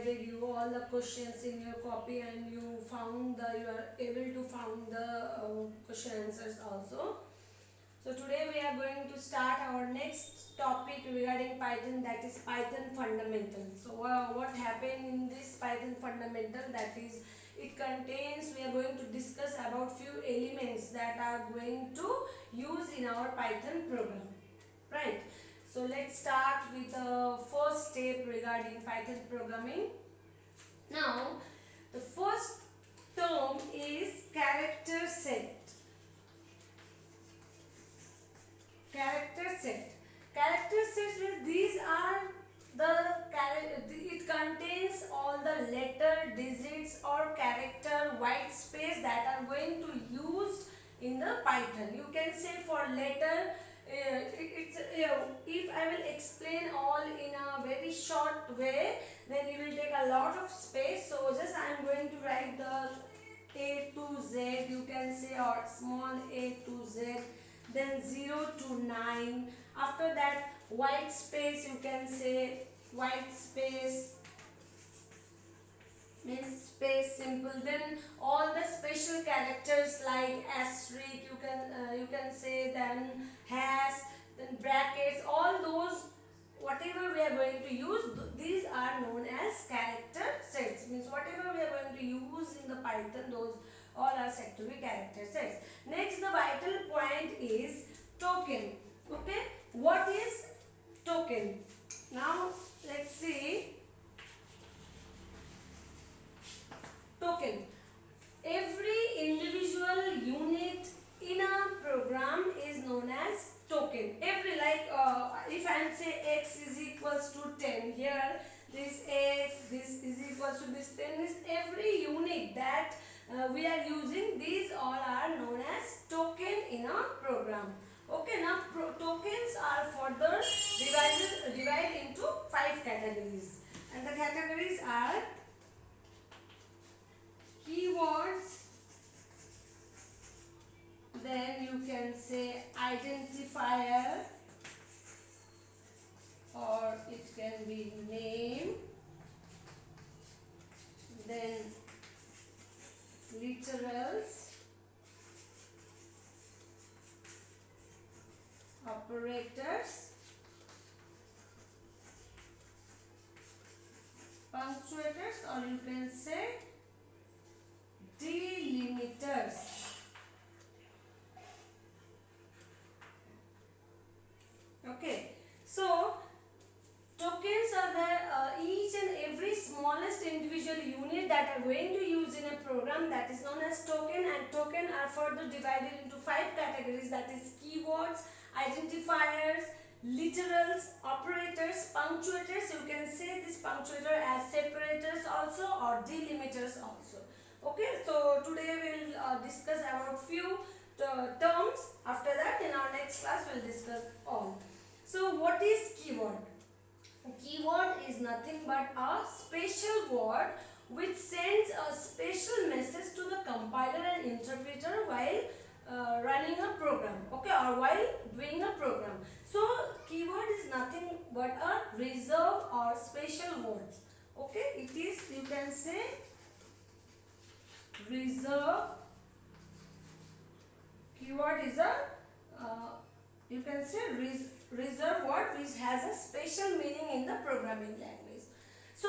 provided you all the questions in your copy, and you are able to found the question answers also. So today we are going to start our next topic regarding Python, that is Python fundamental. So what happened in this Python fundamental, that is it contains, we are going to discuss about few elements that are going to use in our Python program, right? So let's start with the first step regarding Python programming. Now the first term is character set. Character set. Character sets means these are it contains all the letter, digits or character white space that are going to use in the Python. You can say for letter, if I will explain all in a very short way, then it will take a lot of space. So just I am going to write the A to Z, you can say, or small a to Z, then 0 to 9. After that, white space, you can say white space means space simple. Then all the special characters like asterisk, you can say, then hash, then brackets, all those whatever we are going to use, these are known as character sets. Means whatever we are going to use in the Python, those all are said to be character sets. Next, the vital point is token. Okay, what is token? Now let's see. Token. Every individual unit in a program is known as token. Every, like if I am say x is equals to 10, here this x, this is equals to this 10, is every unit that we are using, these all are known as token in a program. Okay, now tokens are further divided into 5 categories, and the categories are keywords, then you can say identifier, or it can be name, then literals, operators, punctuators, or you can say delimiters. Okay, so tokens are the each and every smallest individual unit that are going to use in a program, that is known as token, and token are further divided into 5 categories, that is keywords, identifiers, literals, operators, punctuators. You can say this punctuator as separators also, or delimiters also. Okay, so today we will discuss about few terms. After that, in our next class we will discuss all. So what is keyword? Keyword is nothing but a special word which sends a special message to the compiler and interpreter while running a program, okay, or while doing a program. So keyword is nothing but a reserved or special words. Okay, it is, you can say, reserved. Keyword is a you can say reserved word which has a special meaning in the programming language. So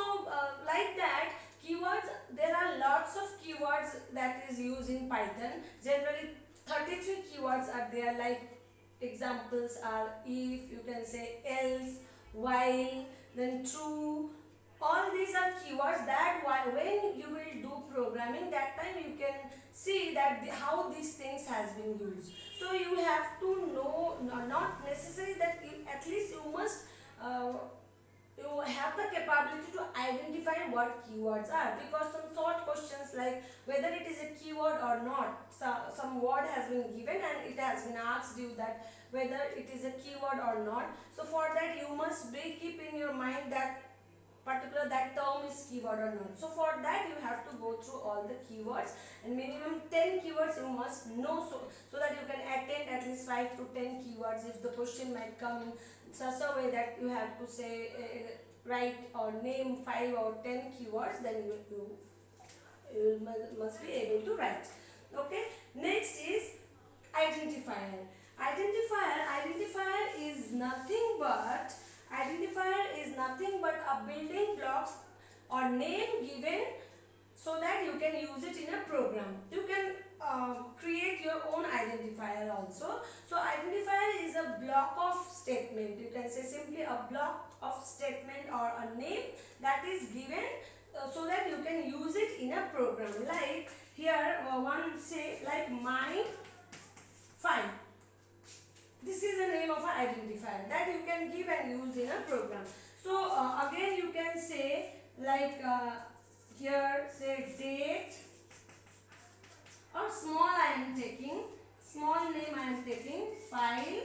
like that, keywords, there are lots of keywords that is used in Python. Generally 33 keywords are there, like examples are if, you can say else, while, then true. All these are keywords that when you will do programming, that time you can see that how these things has been used. So you have to know, not necessary that at least you must you have the capability to identify what keywords are, because some short questions like whether it is a keyword or not, some word has been given and it has been asked you that whether it is a keyword or not. So for that you must keep in your mind that particular that term is keyword or not. So for that you have to go through all the keywords, and minimum 10 keywords you must know, so that you can attend at least 5 to 10 keywords if the question might come in such a way that you have to say write or name 5 or 10 keywords, then you must be able to write. Okay. Next is identifier. Identifier is nothing but a building blocks or name given so that you can use it in a program. You can create your own identifier also. So identifier is a block of statement. You can say simply a block of statement or a name that is given so that you can use it in a program. Like here one say like my 5. This is the name of an identifier that you can give and use in a program. So again you can say like here say date or small I am taking, small name I am taking, file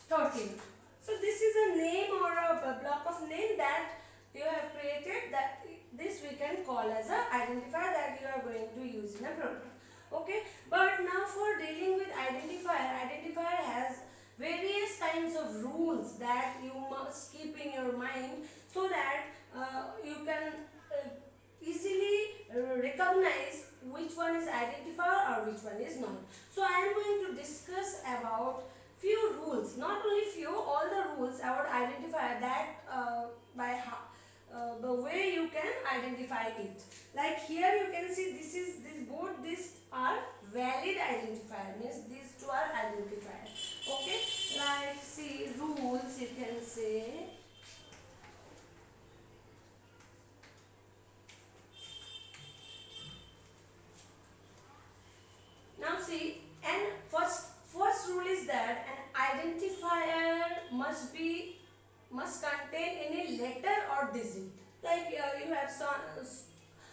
13. So this is a name or a block of name that you have created, that this we can call as a identifier that you are going to use in a program. Okay, but now for dealing with identifier has various kinds of rules that you must keep in your mind so that you can easily recognize which one is identifier or which one is not. So I am going to discuss about few rules, not only few, all the rules about identifier that by the way you can identify it. Like here you can see both these are valid identifier, means these two are identifiers. Okay, like see rules you can say. Now see, and first rule is that an identifier must contain any letter or digit. Like you have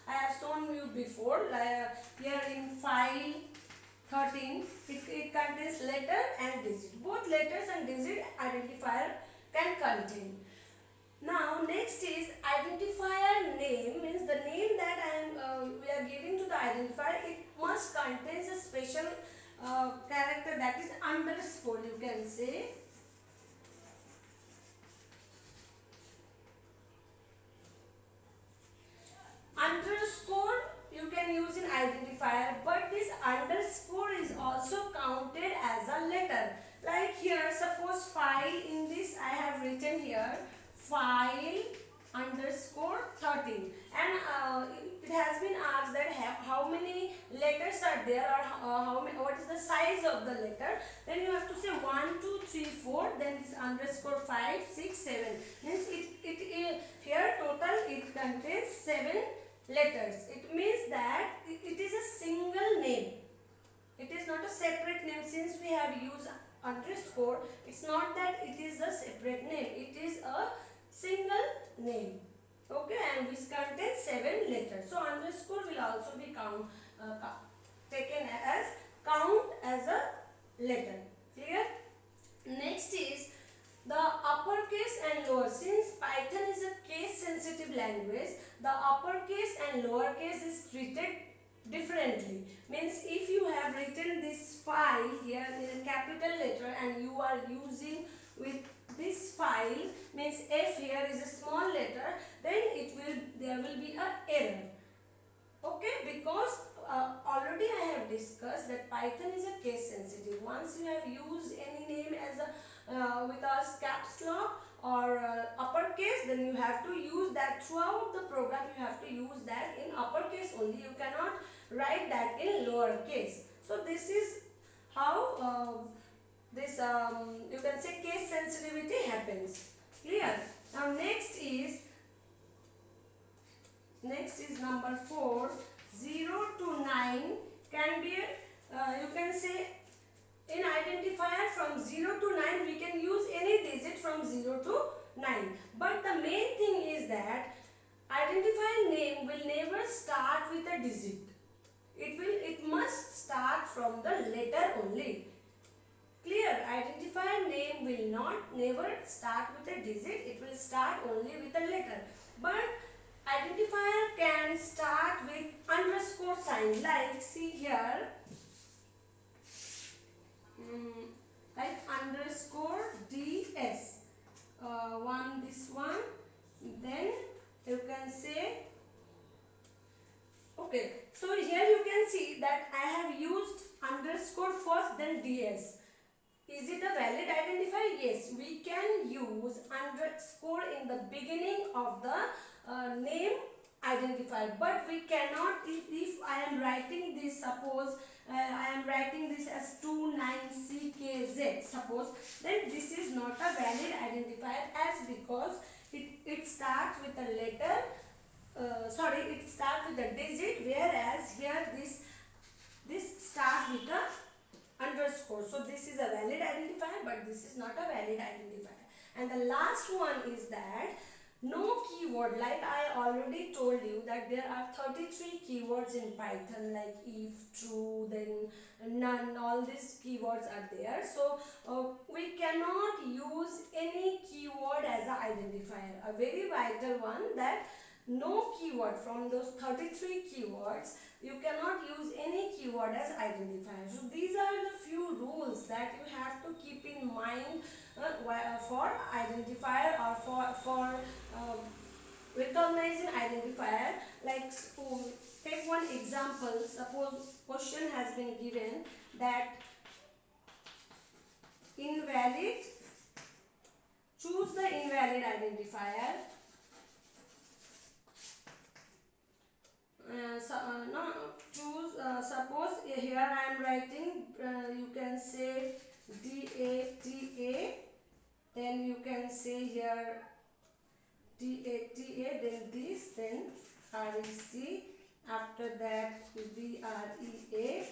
I have shown you before. Here in file 13, it contains letter and digit. Both letters and digit identifier can contain. Now next is identifier name, means the name that we are giving to the identifier. It must contains a special character, that is underscore. You can say underscore you can use in identifier, but this underscore is also counted as a letter. Like here, suppose file, in this I have written here file underscore 13, and it has been asked that how many letters are there, or what is the size of the letter. Then you have to say 1 2 3 4, then this underscore 5 6 7, means it here total it contains 7 letters. It means that it is a single name. It is not a separate name. Since we have used underscore, it's not that it is a separate name. It is a single name. Okay, and which contains 7 letters. So underscore will also be taken as a letter. Clear? Next is the uppercase and lower. Since Python is a case sensitive language, the uppercase and lowercase is treated differently. Means if you have written this file here in a capital letter and you are using with this file, means F here is a small letter, then there will be a error. Okay, because already I have discussed that Python is a case sensitive. Once you have used any name as a with a caps lock or uppercase, then you have to use that throughout the program. You have to use that in uppercase only. You cannot write that in lowercase. So this is how this you can say case sensitivity happens. Clear? Now next is number 4. 0 to 9 can be you can say in identifier from 0 to 9 we can use any digit from 0 to 9. But the main thing is that identifier name will never start with a digit. It must start from the letter only. Clear? Identifier name will never start with a digit. It will start only with a letter. But identifier can start with underscore sign. Like see here, like underscore ds. This one, see that I have used underscore first, then ds. Is it a valid identifier? Yes, we can use underscore in the beginning of the name identifier, but we cannot if I am writing this, suppose I am writing this as 29CKZ, suppose, then this is not a valid identifier, as because it starts with a letter, it starts with a digit, whereas here this starts with a underscore. So this is a valid identifier, but this is not a valid identifier. And the last one is that no keyword, like I already told you that there are 33 keywords in Python, like if, true, then none, all these keywords are there. So we cannot use any keyword as an identifier. A very vital one, that no keyword from those 33 keywords, you cannot use any keyword as identifier. So these are the few rules that you have to keep in mind for identifier, or for recognizing identifier. Like take one example. Suppose question has been given that invalid, choose the invalid identifier. No, choose, suppose here I am writing, you can say DATA, then you can say here DATA, then this, then REC, after that BREAK,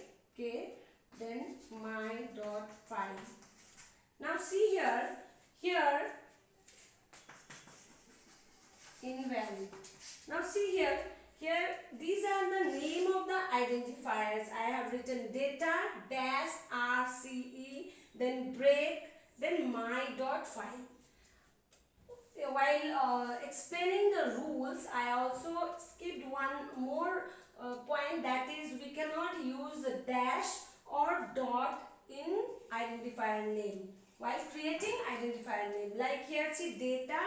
then my dot file. Now see here invalid. Now see here these are the name of the identifiers. I have written data dash RCE, then break, then my dot file. While explaining the rules, I also skipped one more point, that is we cannot use a dash or dot in identifier name while creating identifier name. Like here see data,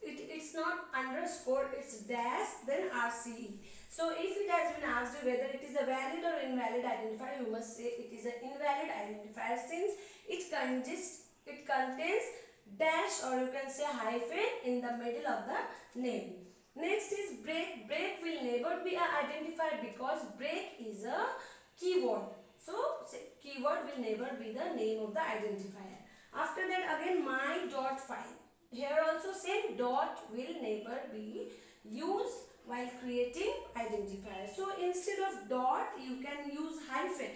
it's not underscore, it's dash, then RCE. So if it has been asked you whether it is a valid or invalid identifier, you must say it is an invalid identifier, since it contains dash, or you can say hyphen, in the middle of the name. Next is break. Break will never be an identifier because break is a keyword. So keyword will never be the name of the identifier. After that again my dot file. Here also same, dot will never be used while creating identifier. So instead of dot you can use hyphen,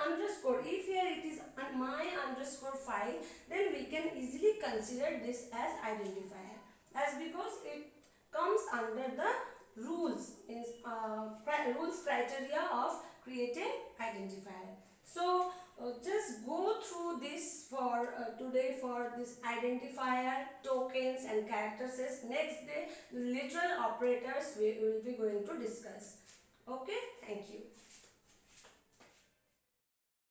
underscore. If here it is my underscore file, then we can easily consider this as identifier, as because it comes under the rules in rules criteria of creating identifier. So just go through this for today, for this identifier, tokens and character sets. Next day literal operators we will be going to discuss. Okay, thank you.